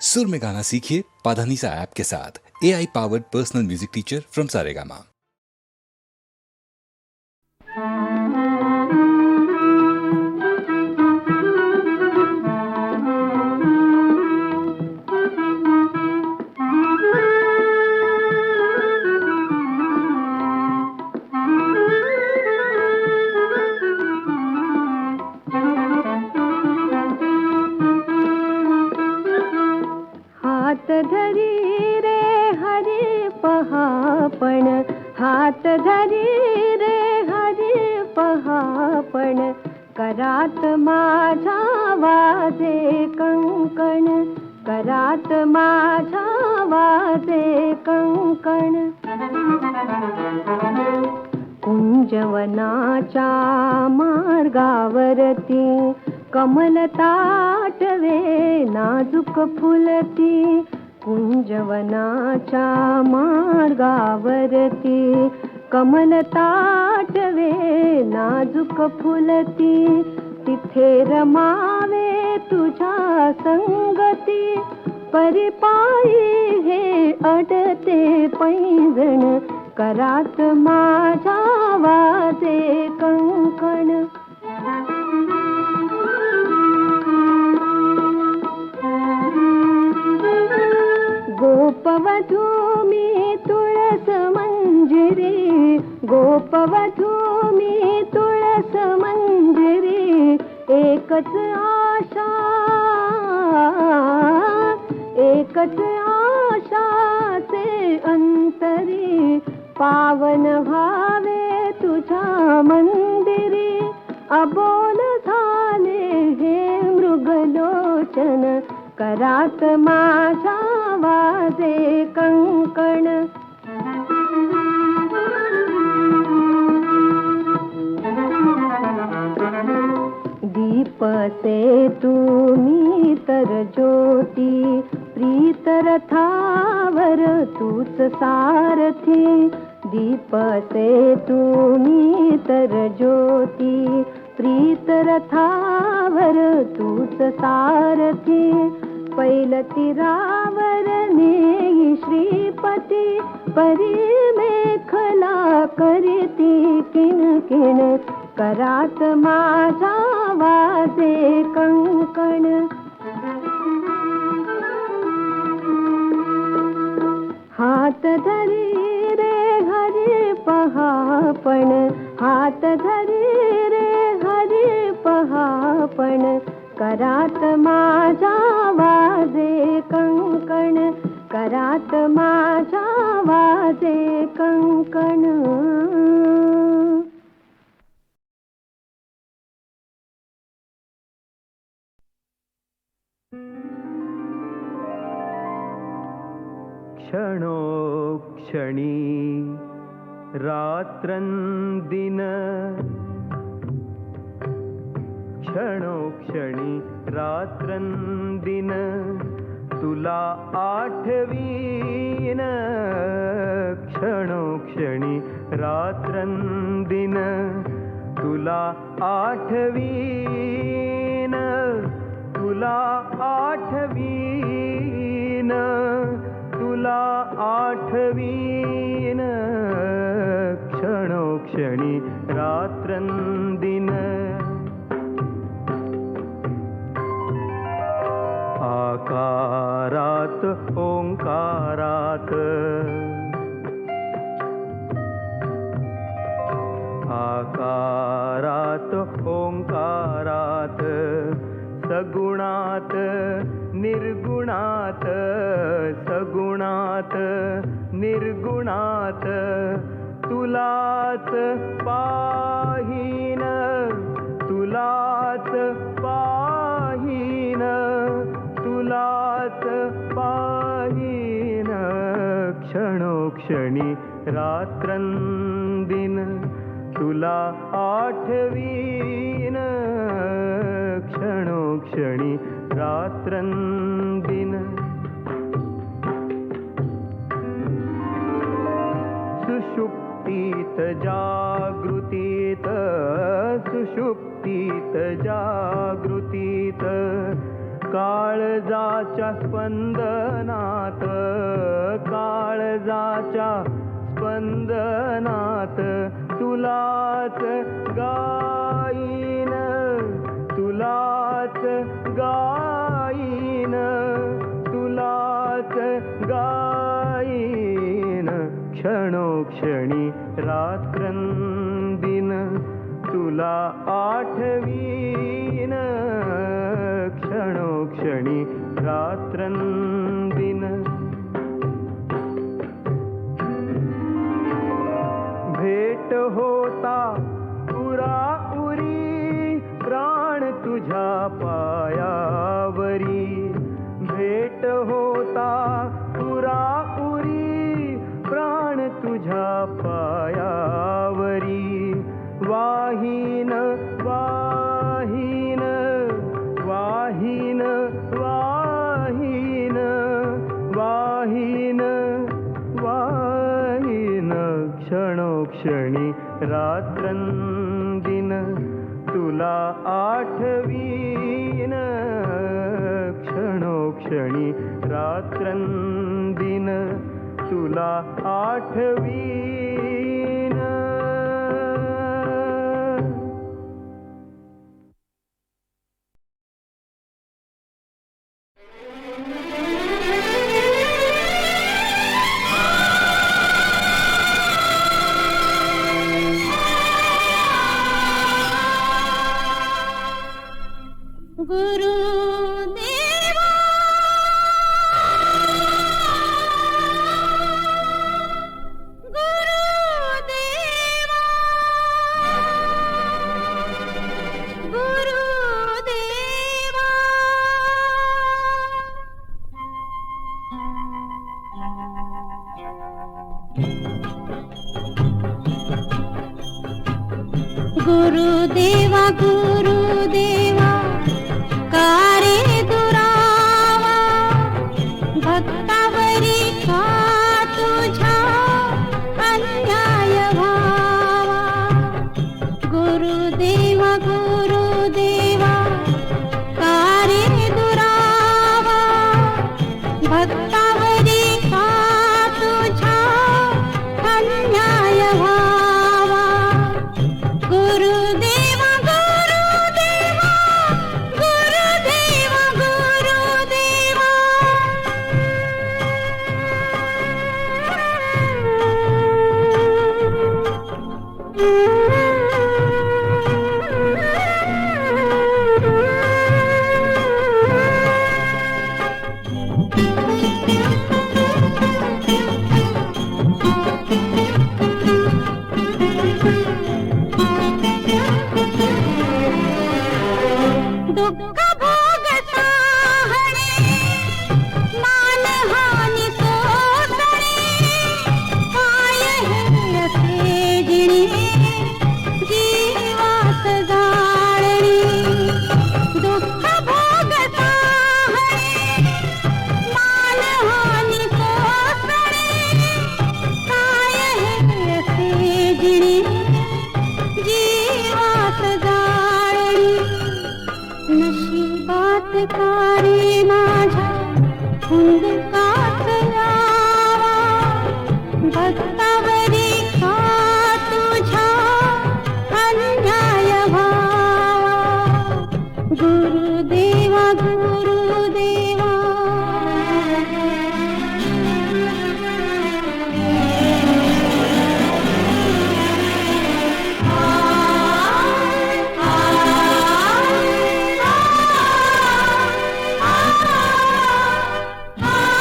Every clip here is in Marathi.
सुर में गाना सीखिए पाधानीसा ऐप के साथ। AI powered personal music teacher from Saregama. हात धरी रे हरी पहापण, हात धरी रे हरी पहापण, करात माझा वाजे कंकण, करात माझा वाजे कंकण. कुंजवनाच्या मार्गावरती कमल ताटवे नाजूक फुलती, कुंजवनाच्या मार्गावरती कमल ताटवे नाजूक फुलती, तिथे रमावे तुझ्या संगती, परिपायी हे अडते पैंजण, करात माझा वाजे कंकण. गोपवधू मी तुळस मंजिरी, गोपवधू मी तुळस मंजिरी, एकच आशा, एकच आशाचे अंतरी, पावन व्हावे तुझ्या मंदिरी, अबोल झाले हे मृगलोचन, करात माझा वाजे कंकण. दीप से तुम्ही तर ज्योती, प्रीत रथावर तूच सारथी, दीप से तुम्ही तर ज्योती, प्रीत रथावर तूच सारथी, पैलतीरावर नेई श्रीपती, परी मेखला करीती किणकिण, करात माझा वाजे कंकण. हात धरी रे हरी पहापण, हात धरी रे हरी पहापण, करात माझा वाजे कंकण, करात माझा वाजे कंकण. क्षणोक्षणी रात्रंदिन, क्षणोक्षणी रात्रंदिन, तुला आठवीन, क्षणोक्षणी रात्रंदिन, तुला आठवीन, तुला आठवीन, तुला आठवीन, क्षणोक्षणी रात्रंदिन. आकारात ओंकारात, आकारात ओंकारात, सगुणात निर्गुणात, सगुणात निर्गुणात, तुलाच पाहीन, तुलाच पाहीन, तुलाच पाहीन, क्षणोक्षणी रात्रंदिन, तुला आठवीन, क्षणोक्षणी रात्रंदिन. सुषुप्तीत जागृतीत, सुषुप्तीत जागृतीत, काळजाच्या स्पंदनात, काळजाच्या स्पंदनात तुलाच गाईन, तुलाच गाईन, तुलाच गाईन. क्षणोक्षणी रात्रंदिन तुला आठवीन, क्षणोक्षणी रात्रंदिन. भेट होता उरी प्राण तुझ्या पायावरी, भेट होता उरी प्राण तुझ्या पायावरी. वाहीन वाहीन वाहीन वाहीन वाहीन वाहीन. क्षणोक्षणी रात्रंदिन तुला आठवीन, क्षणोक्षणी रात्रंदिन तुला आठवीन. गुरुदेवा गुरुदेवा गुरुदेवा. गुरुदेवा गुरुदेवा कारे दुरावा, भक्तावरी का तुझा अन्याय व्हावा. गुरुदेवा गुरुदेवा कारे दुरावा, भक्तावरी का तुझा अन्याय व्हावा. गुरुदेवा गुरुदेवा गुरुदेवा गुरुदेवा. दुःख भोगता हणे, मानहानी सोसणे, काय हे असे जिणे जीवात जाळणे. दुःख भोगता हणे, मानहानी सोसणे, काय हे असे जिणे जीवात जाळणे. नशिबात कारे माझ्या हुंदकात यावा, भक्तावरी का तुझ्या अन्याय व्हावा. गुरुदेवा गुरुदेवा. Ah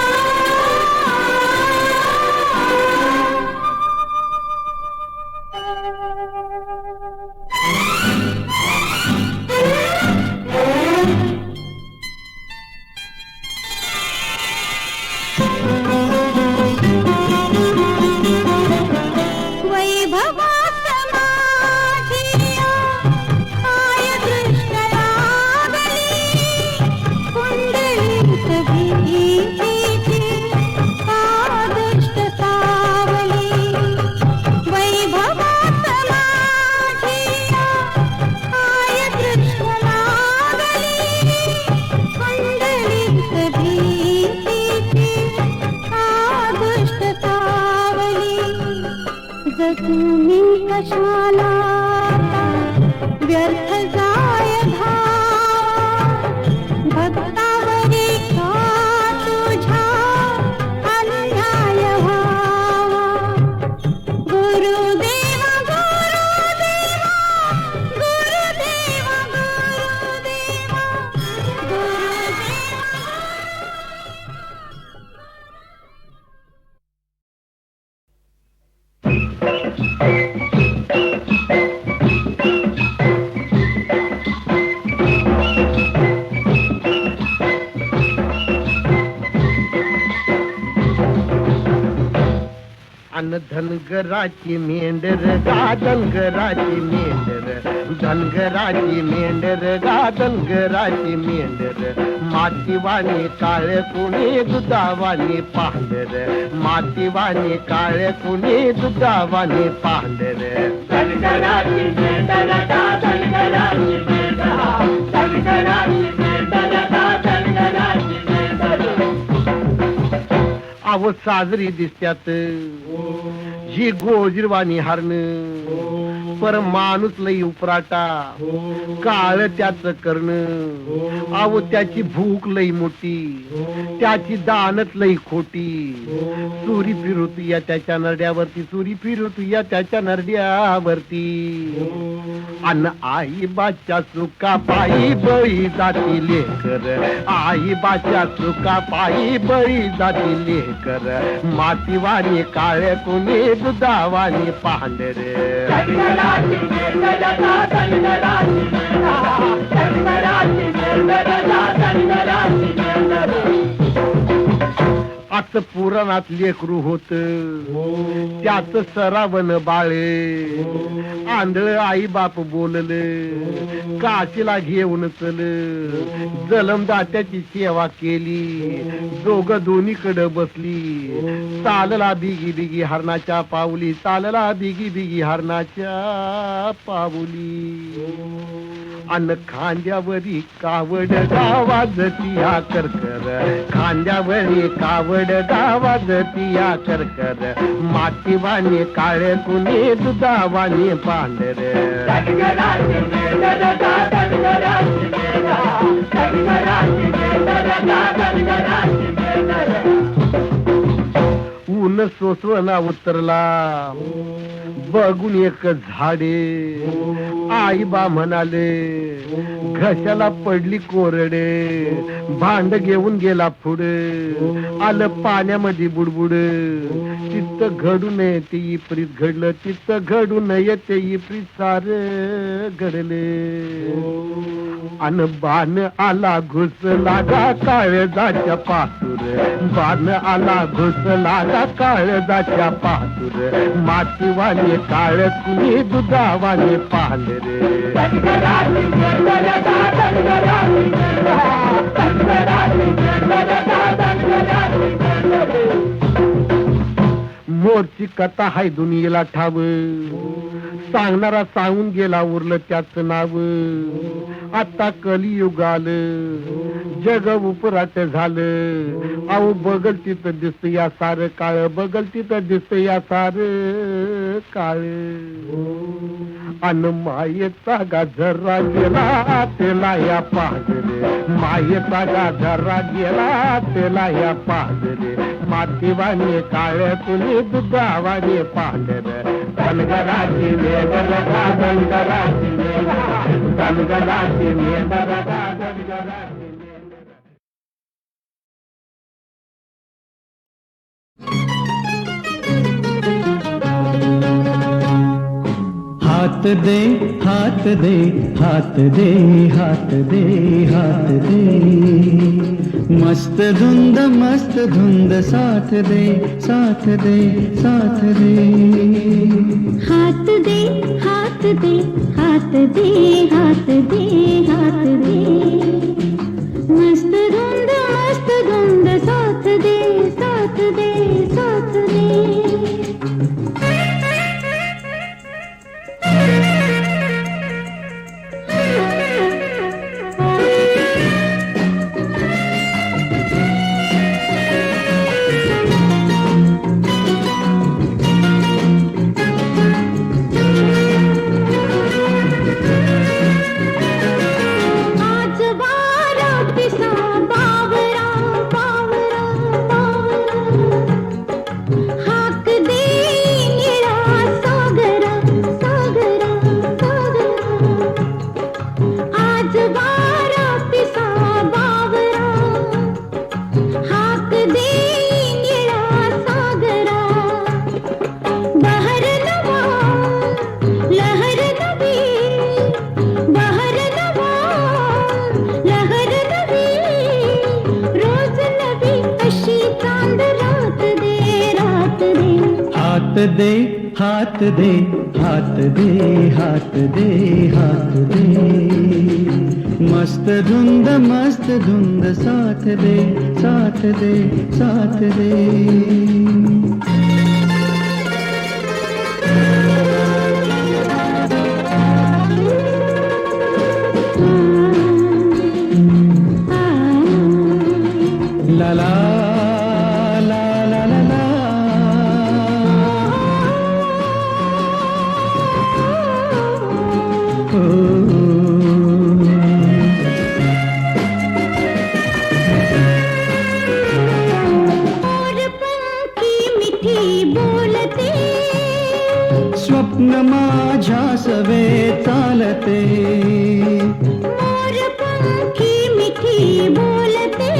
तुम्ही कशाला व्यर्थ जाय धावा भक्तावरी का तुझा अन्याय व्हावा गुरुदेवा गुरुदेवा गुरुदेवा गुरुदेवा गुरुदेवा अन धनगराची मेंढर गा धनगराची मेंढर धनगराची मेंढर गा धनगराची मेंढर मातीवाणी काळे कुणी दुधावाणी पांढर मातीवाणी काळे कुणी दुधावाणी पांढर धनगराची मेंढर गा धनगराची मेंढर धनगराची मेंढर गा धनगराची मेंढर अव साजरी दिसत्यात ही गोजिरवाणी हरण पर माणूस लई उपराटा काळ त्याच कर्ण अव त्याची भूक लई मोठी त्याची दानत लई खोटी सुरी फिरत या त्याच्या नरड्यावरती सुरी फिरत या त्याच्या नरड्यावरती अन्न आई बाच्या सुका पायी बळी जाती लेकर आई बाच्या सुका पायी बळी जाती लेकर मातीवाणी काळे कुणी दुधावाणी पांढरे आता पुराणात लेकरू होत त्याच सरावन बाळे आंधळ आई बाप बोलले काशीला घेऊन चल जलमदात्याची सेवा केली दोघ दोन्हीकडे बसली चालला बिगी बिगी हरणाच्या पावली चालला बिगी बिगी हरणाच्या पावली अन खांद्यावरी कावड गावाजती या करकर खांद्यावरी कावड गावाजती या करकर मातीवाणी काळे कुणी दुधावाणी पांढर ऊन सोसवना उतरला बघून एक झाडे आई बा म्हणाले घशाला पडली कोरडे भांड घेऊन गेला पुढे आलं पाण्यामध्ये बुडबुड चित्त घडू नये ते इप्रीत घडलं चित्त घडू नये ते इप्रीत सार घडले अन बाण आला घुस लागा काळजाच्या पासूर बाण आला घुस लागा काळजाच्या पासूर मातीवाणी काळ कुणी दुधावाणी पांढरे मोरची कथा हाय दुनियेला ठाव सांगणारा सांगून गेला उरलं त्याच नाव आता कलियुग आलं जग उपराट झालं अहो बगल तिथं दिसत या सार काळ बगल तिथं दिसत या सार काळ अन मायेचा गाजरा गेला त्याला या पाजरे मायेचा गाजरा गेला त्याला या पाजरे मातीवाणी काळ कुणी दुधावाणी पांढर धनगराची मेघर धनगराची धनगराची मेघर धनगराची हाथ दे हाथ दे हाथ दे हाथ दे हाथ दे मस्त धुंद साथ दे साथ दे साथ दे हाथ दे हाथ दे हाथ दे हाथ दे हाथ दे मस्त धुंद साथ दे साथ दे साथ दे हाथ दे हाथ दे हाथ दे हाथ दे हाथ दे मस्त धुंद साथ दे साथ दे साथ दे ला ला ला ला ला ला और पंखी मिठी बोलते स्वप्न माझ्या सवे चालते मोर पंखी मिठी बोलते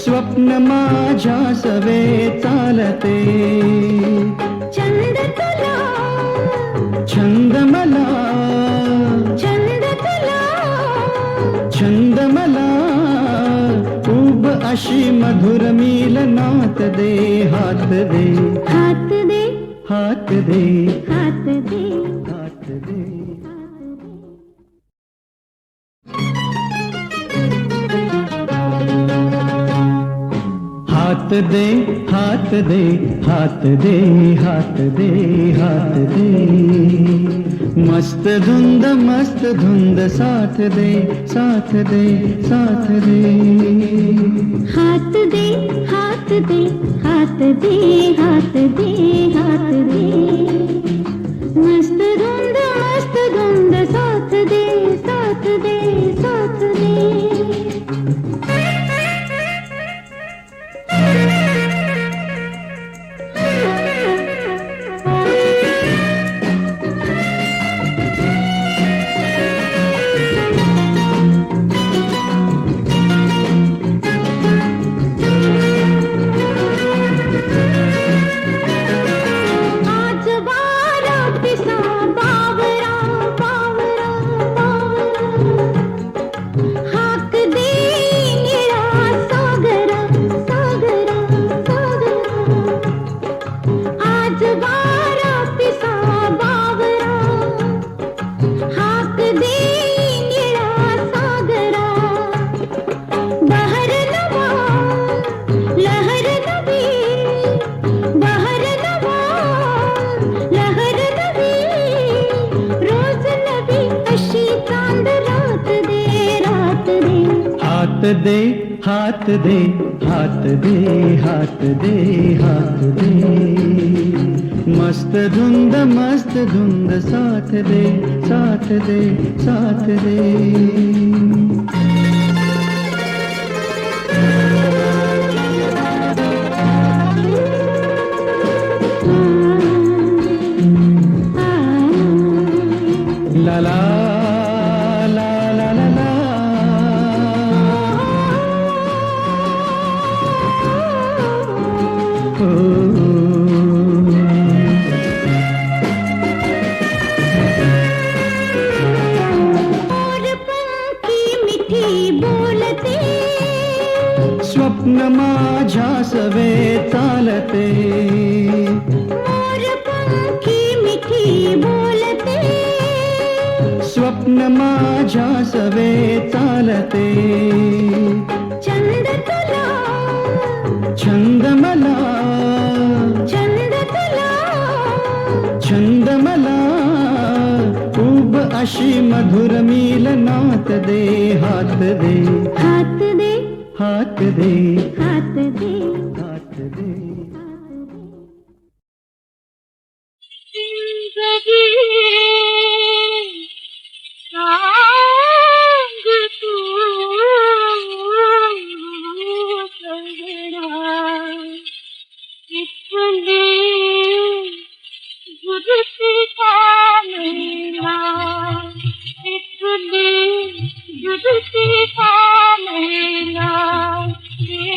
स्वप्न माझ्या सवे चालते चंद तुला छंद मला चंद तुला छंद मला उब अशी मधुर मिलनात दे हात दे हाथ दे हात दे हाथ दे हात दे हाथ दे हाथ दे हाथ दे हाथ दे हाथ दे मस्त धुंद साथ दे साथ दे साथ दे हाथ दे हाथ दे हाथ दे हाथ दे हाथ दे मस्त धुंद साथ दे साथ दे साथ दे आज वारा पिसा बावरा बावरा बावरा हाक दे निळा सागरा सागरा सागरा आज वारा पिसा बावरा हाक दे निळा सागरा बहर नवा लहर नवी बहर नवा लहर नवी रोज नवी अशी चांद रात दे हाथ दे हाथ दे हाथ दे हाथ दे हाथ दे मस्त धुंद साथ दे साथ दे साथ दे ला ला ला ला ला ला और पंखी मिठी बोलते स्वप्न माझ्या सवे चालते मोर पंखी मिठी बोलते स्वप्न माझ्या सवे चालते चंद तुला छंद मला चंद तुला छंद मला उब अशी मधुर मिलनात दे हात दे हाथ दे हात दे हाथ दे हात दे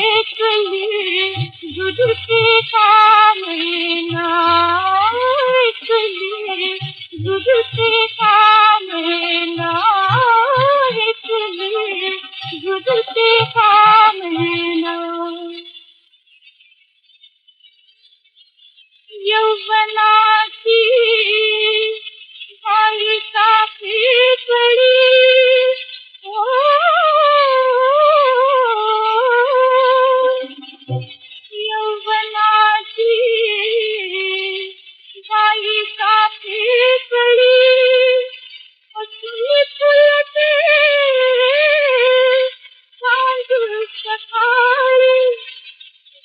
एक यौवनाची बालिका पिपळी ओ यौवनाची बालिका पिपळी असून फुलते तांदूळ सकाळी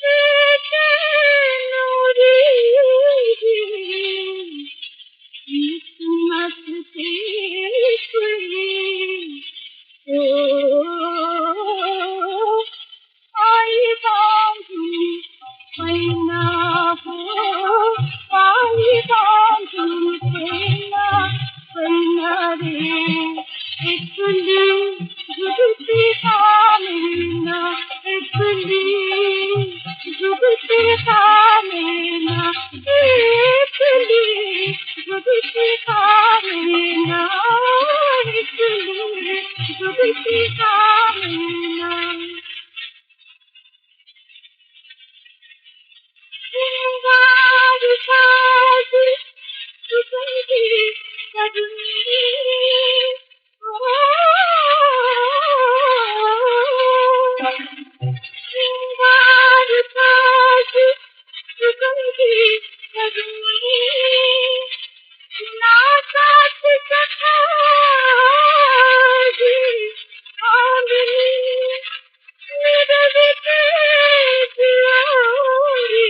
देते नवरी नसते फुली ओ आई बांधून पैना हो आई बांधून पैना रे एकली जुगती कामिना एकली जुगती कामिना एकली जुगती कामिना एकली जुगती कामिना सिंगार साज सुगंधी सजनी सिंगार साज सुगंधी सजनी नाचात सखाजी आंगनी निरविते जियारी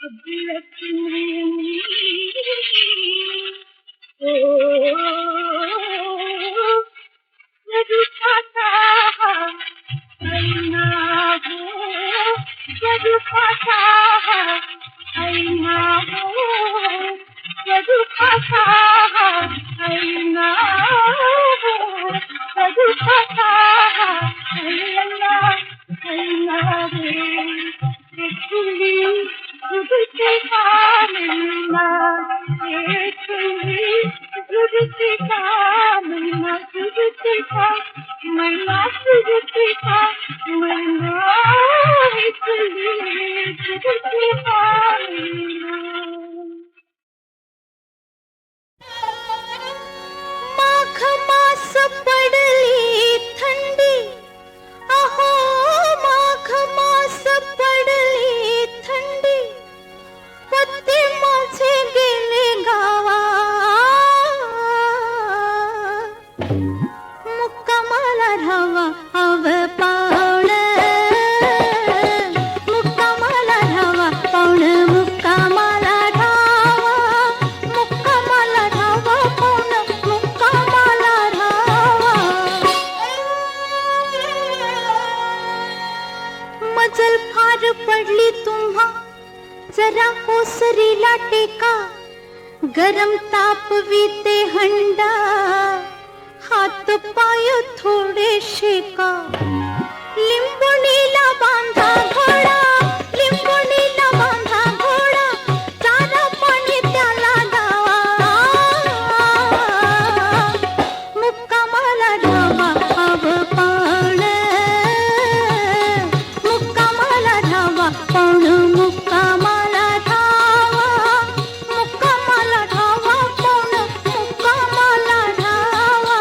अब लक्ष्मी जदुकाता ऐना हो जदुकाता ऐना हो जदुकाता ऐना हो जदुकाता ऐना ऐना रे एकली जुगती कामिना एकली जुगती कामिना जुगती कामिना जुगती कामिना एकली जुगती कामिना माघ मास पडली थंडी अहो माघ मास पडली थंडी पती माझे गेले गावा मुक्कामाला राहावा हव पावण मुक्कामाला राहावा पावण मुक्कामाला राहावा मुक्कामाला राहावा पावण मुक्कामाला राहावा मजल फार पडली तुम्हा जरा ओसरीला टेका गरम ताप विते हंडा हात पाय थोडे शेका लिंबुणीला बांधा घोडा लिंबुणीला बांधा घोडा चारा पाणी त्याला द्यावा मुक्कामाला राहावा हव पावण मुक्कामाला राहावा पावण मुक्कामाला राहावा मुक्कामाला राहावा पावण मुक्कामाला राहावा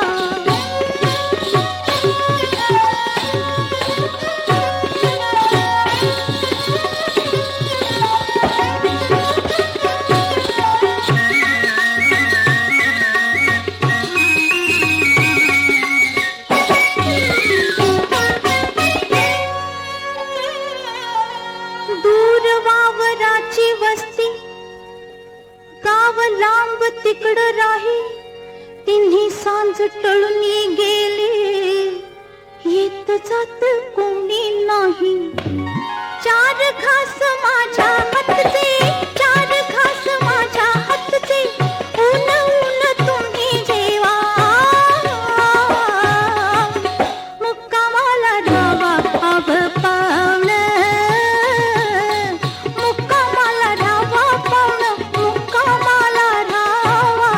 दूर वावराची वस्ती गाव लांब तिकड राही तिन्ही सांज टळूनी गेले येत जात कोणी नाही चार घास माझ्या हातचे चार घास माझ्या हातचे ऊन ऊन तुम्ही जेवा मुक्कामाला राहावा हव पावण मुक्कामाला राहावा पावण मुक्कामाला राहावा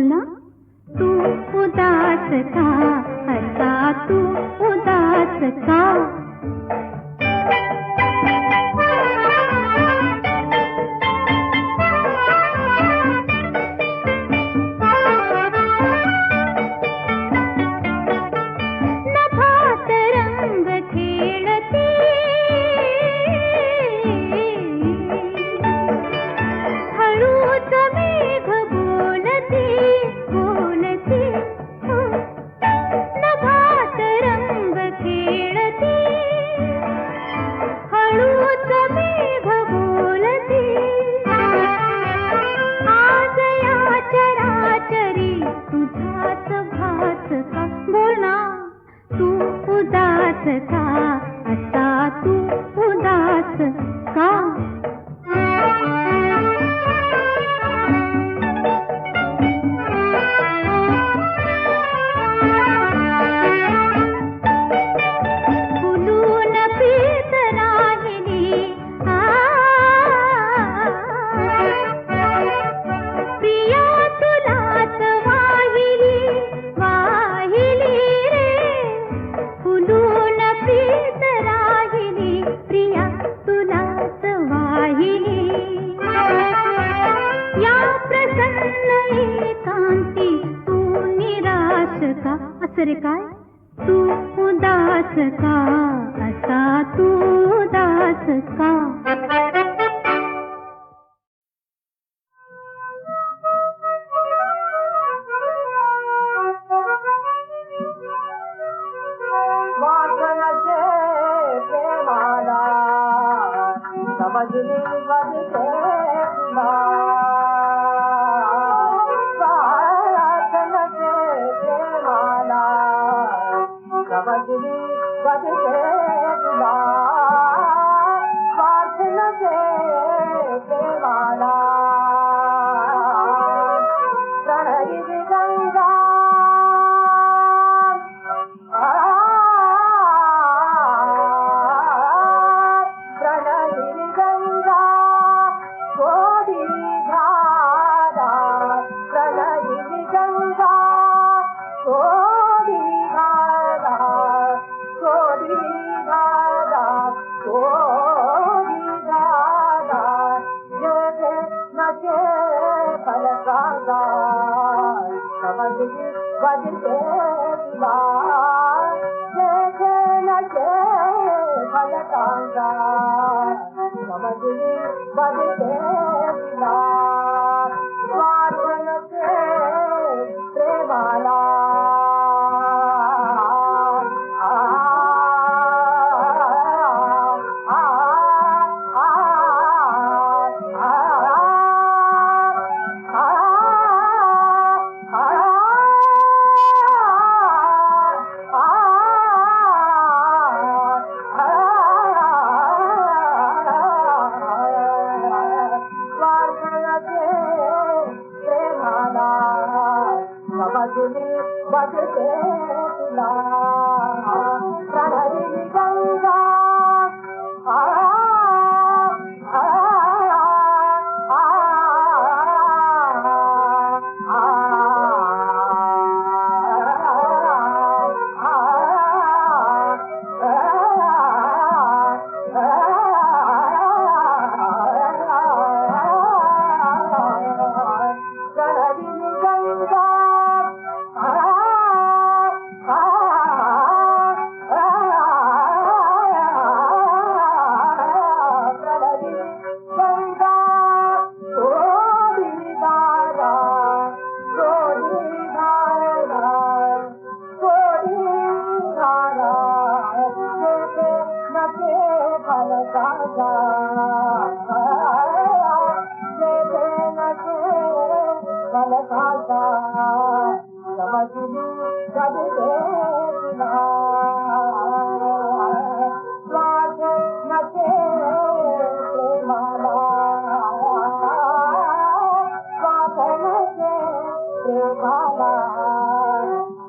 ना, तू उदास का, असा तू उदास का. नभात रंग खेळती, हळूच मेघ बोलती, बोलती. हो. नभात रंग खेळती, हळूच मेघ बोलती. आज या चराचरी तुझाच भास का. बोल ना, तू उदास का, असा तू उदास का. फुलून पीत राहिली, प्रिया तुलाच वाहिली, वाहिली रे. फुलून पीत राहिली, प्रिया तुलाच वाहिली. या प्रसन्न एकांती तू निराश का. असं रे काय, तू उदास का, असा तू उदास का. वासनाचे प्रेमाला समजली बदले तुला. वासनाचे प्रेमाला समजली बदले तुला. वासनाचे प्रेमाला प्रणयी गंगा. प्रणयी गंगा गोडी धारा. प्रणयी गंगा गोडी धारा, गोडी धारा, गोडी धारा. जे नचे फलकांगा समजली बदले तुला. जे नचे फलकांगा समजली बदले तुला. वासनचे प्रेमाला बदले तुला.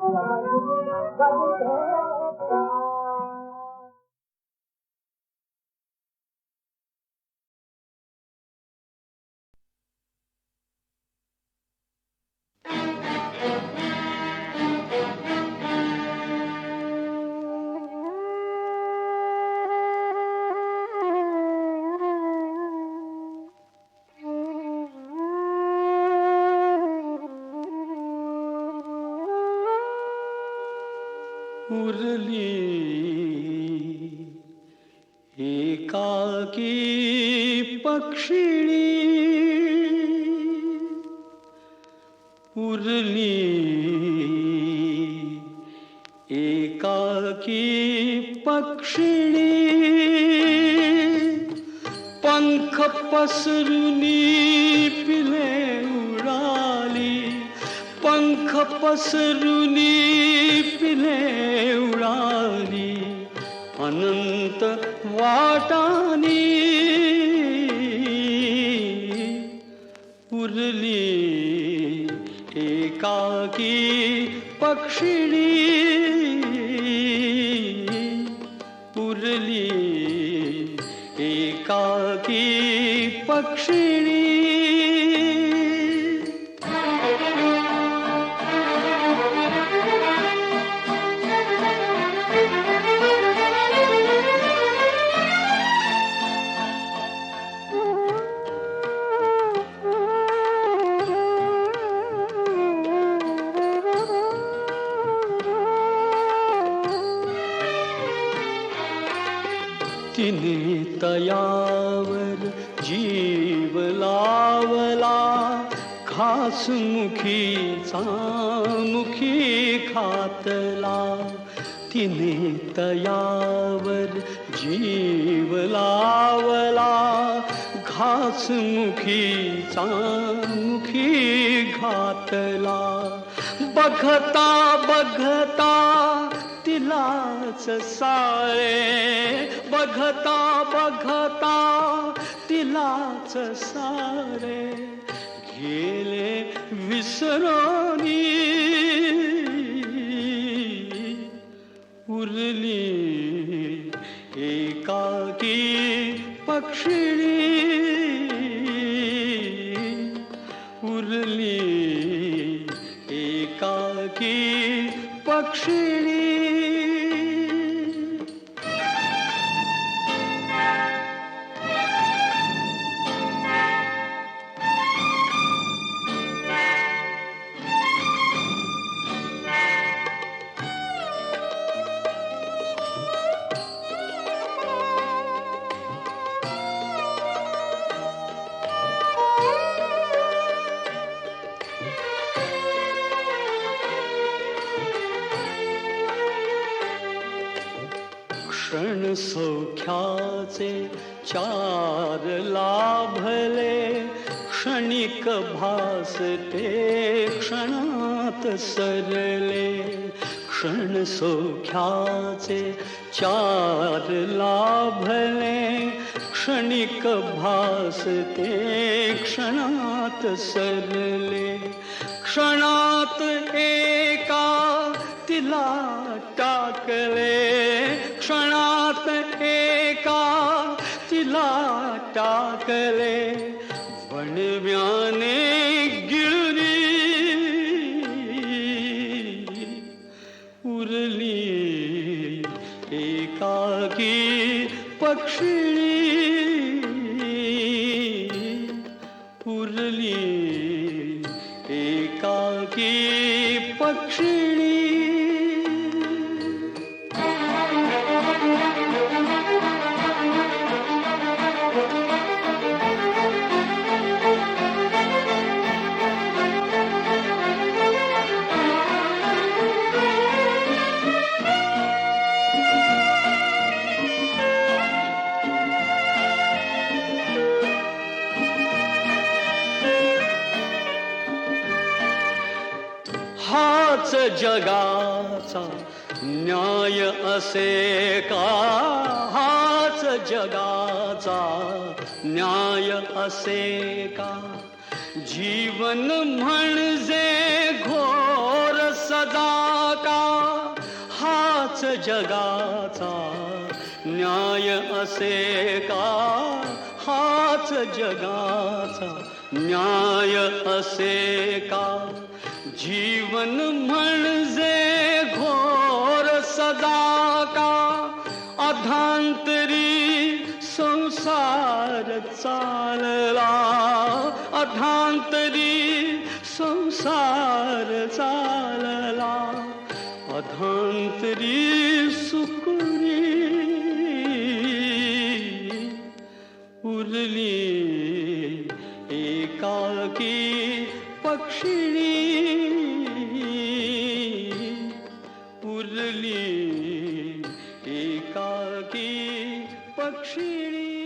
प्रणयी गंगा उरली एकाकी पक्षिणी उरली एकाकी पक्षिणी पंख पसरुनी पिले उडाली पंख पसरुनी पिले उडाली अनंत वाटानी उरली एकाकी पक्षिणी उरली एकाकी पक्षिणी तिने तयावर जीव लावला घासमुखीचा मुखी खातला तिने तयावर जीव लावला घासमुखीचा मुखी घातला बघता बघता तिलाच सारे बघता बघता तिलाच सारे गेले विसरानी उरली एकाकी पक्षिणी उरली एकाकी पक्षिणी क्षण सौख्याचे चार लाभले क्षणिक भासते क्षणात सरले क्षण सौख्याचे चार लाभले क्षणिक भासते क्षणात सरले क्षणात एका तिला टाकले क्षणात एका तिला टाकले वणव्याने गिळली उरली एकाकी पक्षिणी उरली एकाकी पक्षिणी हाच जगाचा न्याय असे का हाच जगाचा न्याय असे का जीवन म्हणजे घोर सदा का हाच जगाचा न्याय असे का हाच जगाचा न्याय असे का जीवन म्हणजे घोर सदा का अधांतरी संसार चालला अधांतरी संसार चालला अधांतरी सुकुरी उरली एकाकी पक्षिणी उरली एकाकी पक्षिणी